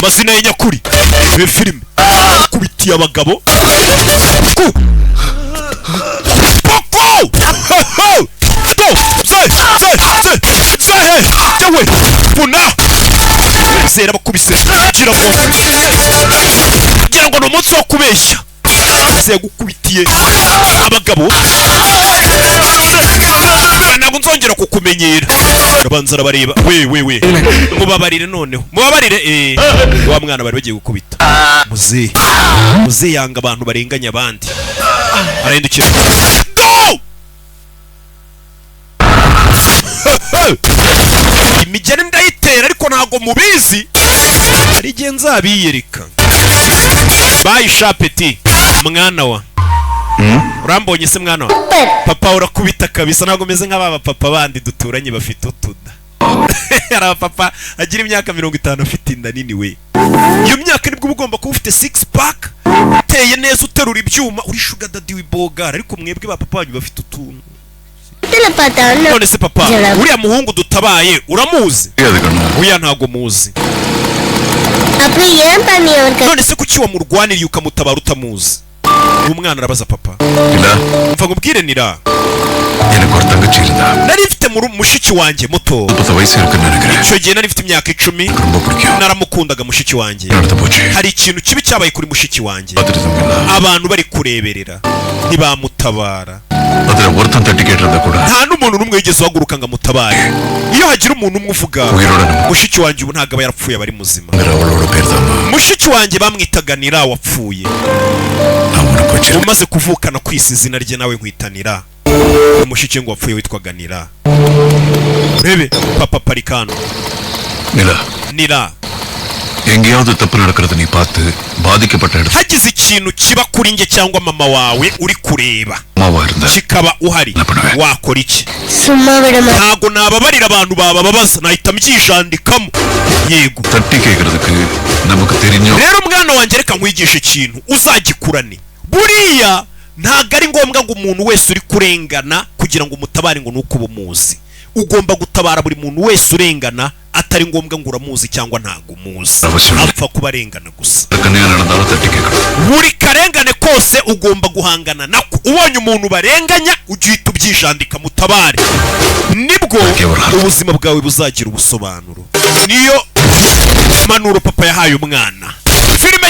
mazina ya nyakuri we filime kubitiye abagabo poko Jawe Puna Zera bakubise gira ngo no munsi wo kubeshya ze gukubitiye abagabo ntabwo nzongera kukumenyera nabanza rabareba we mubabarire noneho mubabarire wa mwana bari bagiye gukubita muze yanga abantu barenganya abandi arahindukira imigeri ndayitera ariko ntago mubizi ari genza abiyereka bayisha peti mwana wa urambonye se mwana wa papa urakubita kabisa ntago meze nk'ababa papa bandi duturanye bafite utuda ara papa agira imyaka 50 afite inda nini we iyo myaka nibwo ugomba kuba ufite 6 pack uteye neza uterura ibyuma uri sugar daddy wibogara ariko mwebwe ba papa banyu bafite utuntu none se papa uriya muhungu dutabaye uramuzi uya ntago muzi none se kuki wamurwaniriye ukamutabara utamuzi umwana arabaza papa mva ngubwire nira nari mfite mushiki wanjye muto icyo gihe nari mfite imyaka 10 naramukundaga mushiki wanjye hari ikintu kibi cyabaye kuri mushiki wanjye abantu bari kureberera ntibamutabara nta n'umuntu n'umwe yigeze uhaguruka ngo amutabare iyo hagira umuntu umwe uvuga mushiki wanjye ubu ntabwo aba yarapfuye aba ari muzima mushiki wanjye bamwitaga Nira wapfuye umaze kuvukana kwisi izina rye nawe nkwitanira umushiki ngo wapfuye witwaga Nira urebe papa Parikano Nira எங்கேயாவது தப்பு நடக்கிறது நீ பார்த்து பாதிக்கப்பட்ட இடத்துல hagize ikintu kiba kuri nge cyangwa mama wawe uri kureba kikaba uhari wakora iki ntago nababarira abantu bababaza nahita mbyijandikamo yego tatti kegerezeke namuka terinyo rero mwana wanjye reka nkwigisha ikintu uzagikurane buriya ntago ari ngombwa ngo umuntu wese uri kurengana kugira ngo umutabare ngo nuko bumuzi ugomba gutabara buri muntu wese urengana atari ngombwa ngo uramuzi cyangwa ntago muzi apfa kubarengana gusa buri karengane kose ugomba guhangana nako ubonye umuntu barenganya ugihita ubyijandika mutabare nibwo ubuzima bwawe buzagira ubusobanuro niyo manuro papa yahaye umwana filime